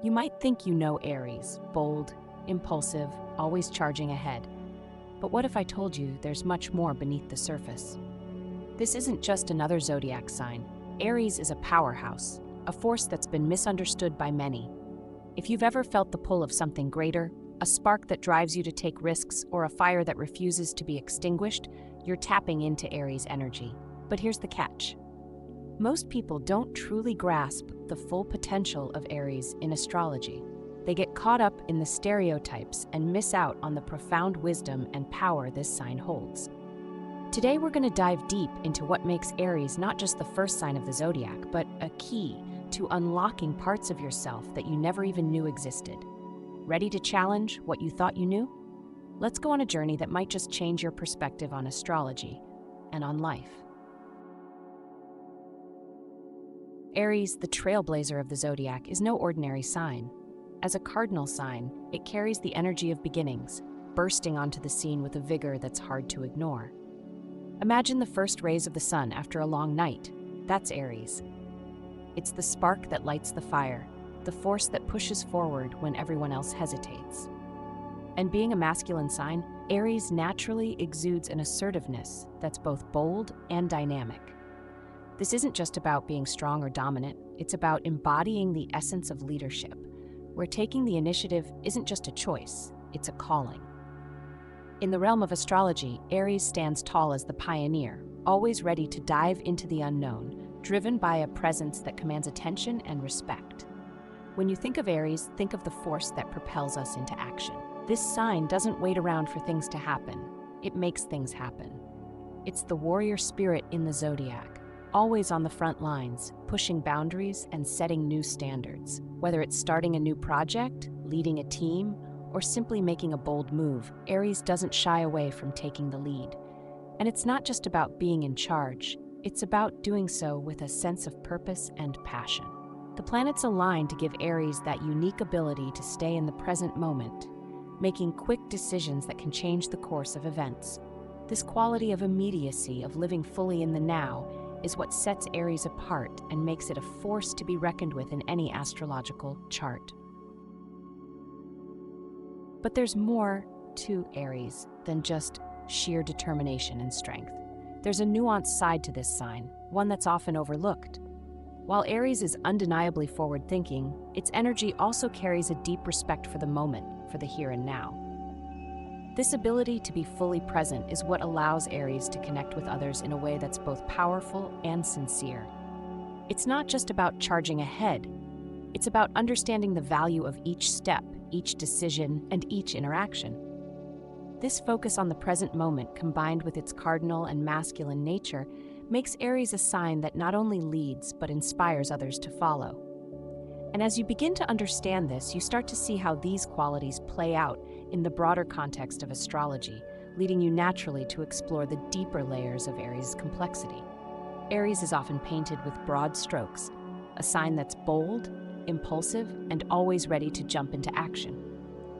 You might think you know Aries, bold, impulsive, always charging ahead. But what if I told you there's much more beneath the surface? This isn't just another zodiac sign. Aries is a powerhouse, a force that's been misunderstood by many. If you've ever felt the pull of something greater, a spark that drives you to take risks, or a fire that refuses to be extinguished, you're tapping into Aries energy. But here's the catch. Most people don't truly grasp the full potential of Aries in astrology. They get caught up in the stereotypes and miss out on the profound wisdom and power this sign holds. Today we're going to dive deep into what makes Aries not just the first sign of the zodiac, but a key to unlocking parts of yourself that you never even knew existed. Ready to challenge what you thought you knew? Let's go on a journey that might just change your perspective on astrology and on life. Aries, the trailblazer of the zodiac, is no ordinary sign. As a cardinal sign, it carries the energy of beginnings, bursting onto the scene with a vigor that's hard to ignore. Imagine the first rays of the sun after a long night. That's Aries. It's the spark that lights the fire, the force that pushes forward when everyone else hesitates. And being a masculine sign, Aries naturally exudes an assertiveness that's both bold and dynamic. This isn't just about being strong or dominant, it's about embodying the essence of leadership, where taking the initiative isn't just a choice, it's a calling. In the realm of astrology, Aries stands tall as the pioneer, always ready to dive into the unknown, driven by a presence that commands attention and respect. When you think of Aries, think of the force that propels us into action. This sign doesn't wait around for things to happen, it makes things happen. It's the warrior spirit in the zodiac, always on the front lines, pushing boundaries and setting new standards. Whether it's starting a new project, leading a team, or simply making a bold move, Aries doesn't shy away from taking the lead. And it's not just about being in charge, it's about doing so with a sense of purpose and passion. The planets align to give Aries that unique ability to stay in the present moment, making quick decisions that can change the course of events. This quality of immediacy, of living fully in the now, is what sets Aries apart and makes it a force to be reckoned with in any astrological chart. But there's more to Aries than just sheer determination and strength. There's a nuanced side to this sign, one that's often overlooked. While Aries is undeniably forward-thinking, its energy also carries a deep respect for the moment, for the here and now. This ability to be fully present is what allows Aries to connect with others in a way that's both powerful and sincere. It's not just about charging ahead, it's about understanding the value of each step, each decision, and each interaction. This focus on the present moment, combined with its cardinal and masculine nature, makes Aries a sign that not only leads, but inspires others to follow. And as you begin to understand this, you start to see how these qualities play out in the broader context of astrology, leading you naturally to explore the deeper layers of Aries' complexity. Aries is often painted with broad strokes, a sign that's bold, impulsive, and always ready to jump into action.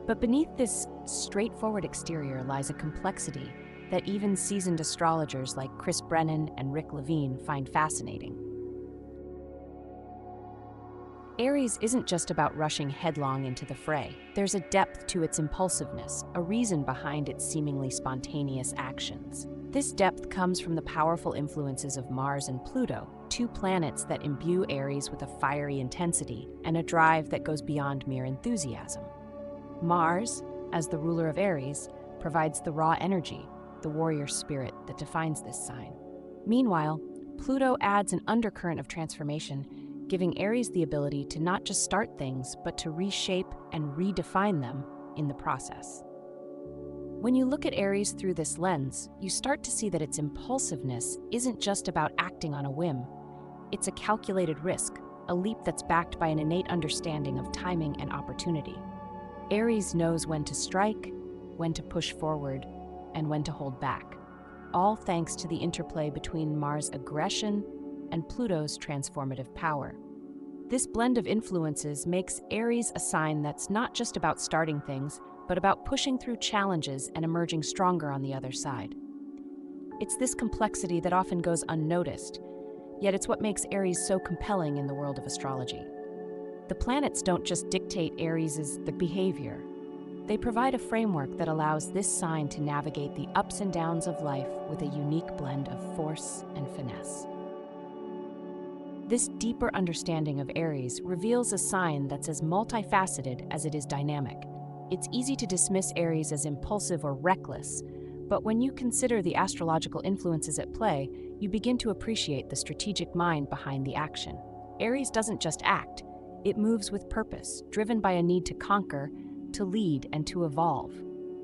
But beneath this straightforward exterior lies a complexity that even seasoned astrologers like Brennan and Levine find fascinating. Aries isn't just about rushing headlong into the fray. There's a depth to its impulsiveness, a reason behind its seemingly spontaneous actions. This depth comes from the powerful influences of Mars and Pluto, two planets that imbue Aries with a fiery intensity and a drive that goes beyond mere enthusiasm. Mars, as the ruler of Aries, provides the raw energy, the warrior spirit that defines this sign. Meanwhile, Pluto adds an undercurrent of transformation, giving Aries the ability to not just start things, but to reshape and redefine them in the process. When you look at Aries through this lens, you start to see that its impulsiveness isn't just about acting on a whim. It's a calculated risk, a leap that's backed by an innate understanding of timing and opportunity. Aries knows when to strike, when to push forward, and when to hold back, all thanks to the interplay between Mars' aggression and Pluto's transformative power. This blend of influences makes Aries a sign that's not just about starting things, but about pushing through challenges and emerging stronger on the other side. It's this complexity that often goes unnoticed, yet it's what makes Aries so compelling in the world of astrology. The planets don't just dictate Aries' the behavior. They provide a framework that allows this sign to navigate the ups and downs of life with a unique blend of force and finesse. This deeper understanding of Aries reveals a sign that's as multifaceted as it is dynamic. It's easy to dismiss Aries as impulsive or reckless, but when you consider the astrological influences at play, you begin to appreciate the strategic mind behind the action. Aries doesn't just act, it moves with purpose, driven by a need to conquer, to lead, and to evolve.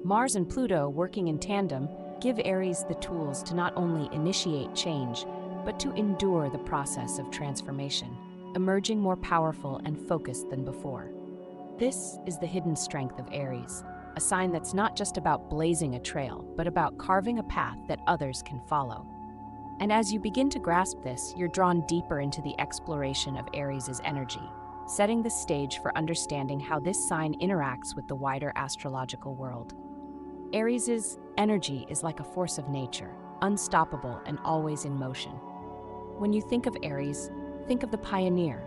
Mars and Pluto, working in tandem, give Aries the tools to not only initiate change, but to endure the process of transformation, emerging more powerful and focused than before. This is the hidden strength of Aries, a sign that's not just about blazing a trail, but about carving a path that others can follow. And as you begin to grasp this, you're drawn deeper into the exploration of Aries' energy, setting the stage for understanding how this sign interacts with the wider astrological world. Aries' energy is like a force of nature, unstoppable and always in motion. When you think of Aries, think of the pioneer,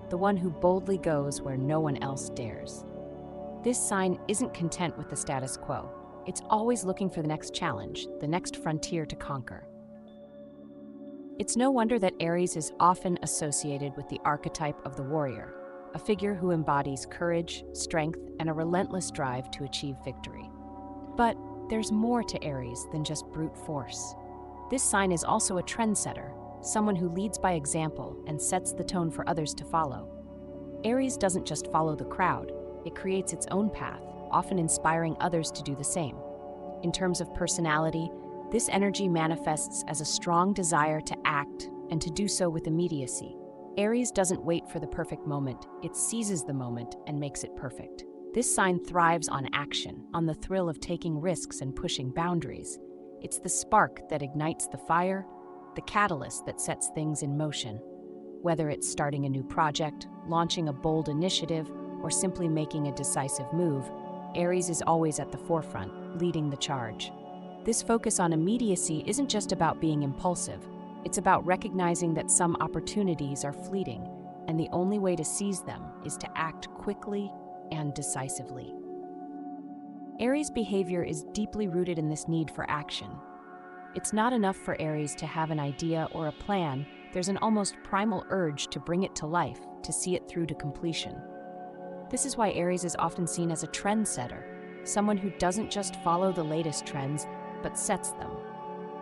the one who boldly goes where no one else dares. This sign isn't content with the status quo. It's always looking for the next challenge, the next frontier to conquer. It's no wonder that Aries is often associated with the archetype of the warrior, a figure who embodies courage, strength, and a relentless drive to achieve victory. But there's more to Aries than just brute force. This sign is also a trendsetter, someone who leads by example and sets the tone for others to follow. Aries doesn't just follow the crowd, it creates its own path, often inspiring others to do the same. In terms of personality, this energy manifests as a strong desire to act and to do so with immediacy. Aries doesn't wait for the perfect moment, it seizes the moment and makes it perfect. This sign thrives on action, on the thrill of taking risks and pushing boundaries. It's the spark that ignites the fire, the catalyst that sets things in motion. Whether it's starting a new project, launching a bold initiative, or simply making a decisive move, Aries is always at the forefront, leading the charge. This focus on immediacy isn't just about being impulsive. It's about recognizing that some opportunities are fleeting, and the only way to seize them is to act quickly and decisively. Aries' behavior is deeply rooted in this need for action. It's not enough for Aries to have an idea or a plan. There's an almost primal urge to bring it to life, to see it through to completion. This is why Aries is often seen as a trendsetter, someone who doesn't just follow the latest trends, but sets them.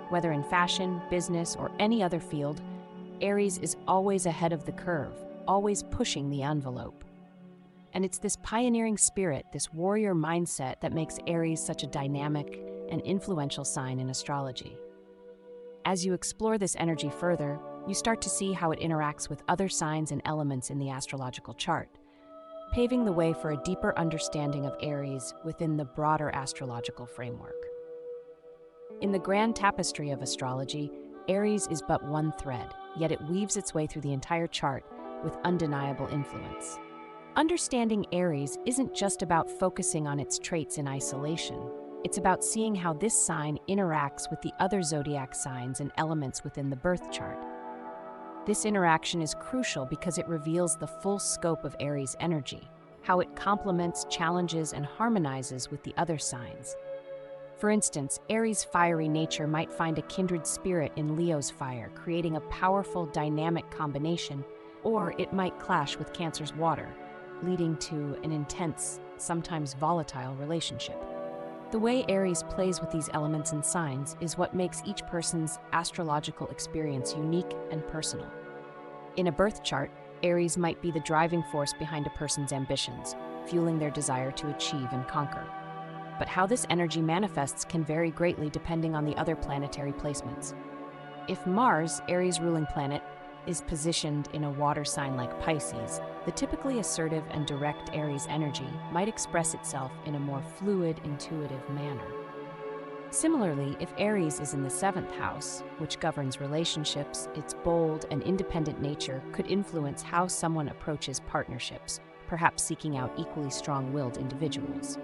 Whether in fashion, business, or any other field, Aries is always ahead of the curve, always pushing the envelope. And it's this pioneering spirit, this warrior mindset, that makes Aries such a dynamic and influential sign in astrology. As you explore this energy further, you start to see how it interacts with other signs and elements in the astrological chart, paving the way for a deeper understanding of Aries within the broader astrological framework. In the grand tapestry of astrology, Aries is but one thread, yet it weaves its way through the entire chart with undeniable influence. Understanding Aries isn't just about focusing on its traits in isolation. It's about seeing how this sign interacts with the other zodiac signs and elements within the birth chart. This interaction is crucial because it reveals the full scope of Aries' energy, how it complements, challenges, and harmonizes with the other signs. For instance, Aries' fiery nature might find a kindred spirit in Leo's fire, creating a powerful, dynamic combination, or it might clash with Cancer's water, leading to an intense, sometimes volatile relationship. The way Aries plays with these elements and signs is what makes each person's astrological experience unique and personal. In a birth chart, Aries might be the driving force behind a person's ambitions, fueling their desire to achieve and conquer. But how this energy manifests can vary greatly depending on the other planetary placements. If Mars, Aries' ruling planet, is positioned in a water sign like Pisces, the typically assertive and direct Aries energy might express itself in a more fluid, intuitive manner. Similarly, if Aries is in the 7th house, which governs relationships, its bold and independent nature could influence how someone approaches partnerships, perhaps seeking out equally strong-willed individuals.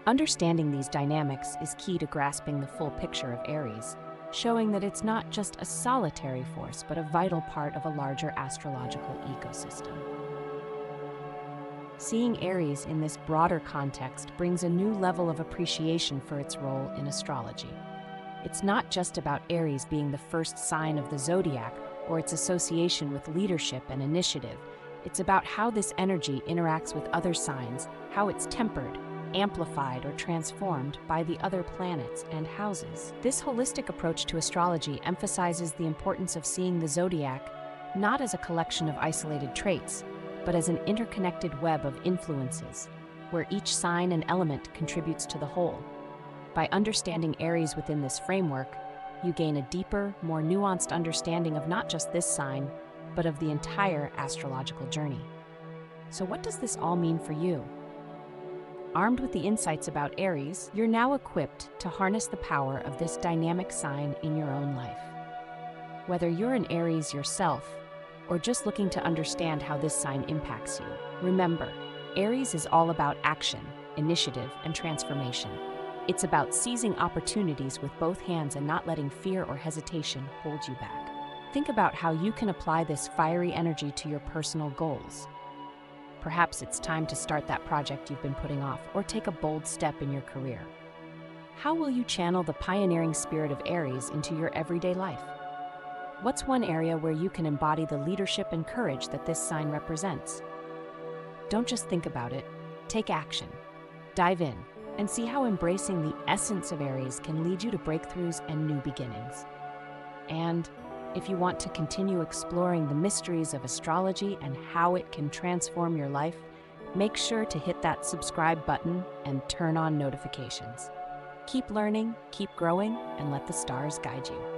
Understanding these dynamics is key to grasping the full picture of Aries, showing that it's not just a solitary force, but a vital part of a larger astrological ecosystem. Seeing Aries in this broader context brings a new level of appreciation for its role in astrology. It's not just about Aries being the first sign of the zodiac or its association with leadership and initiative. It's about how this energy interacts with other signs, how it's tempered, amplified, or transformed by the other planets and houses. This holistic approach to astrology emphasizes the importance of seeing the zodiac not as a collection of isolated traits, but as an interconnected web of influences, where each sign and element contributes to the whole. By understanding Aries within this framework, you gain a deeper, more nuanced understanding of not just this sign, but of the entire astrological journey. So what does this all mean for you? Armed with the insights about Aries, you're now equipped to harness the power of this dynamic sign in your own life. Whether you're an Aries yourself, or just looking to understand how this sign impacts you, remember, Aries is all about action, initiative, and transformation. It's about seizing opportunities with both hands and not letting fear or hesitation hold you back. Think about how you can apply this fiery energy to your personal goals. Perhaps it's time to start that project you've been putting off or take a bold step in your career. How will you channel the pioneering spirit of Aries into your everyday life? What's one area where you can embody the leadership and courage that this sign represents? Don't just think about it, take action. Dive in and see how embracing the essence of Aries can lead you to breakthroughs and new beginnings. And if you want to continue exploring the mysteries of astrology and how it can transform your life, make sure to hit that subscribe button and turn on notifications. Keep learning, keep growing, and let the stars guide you.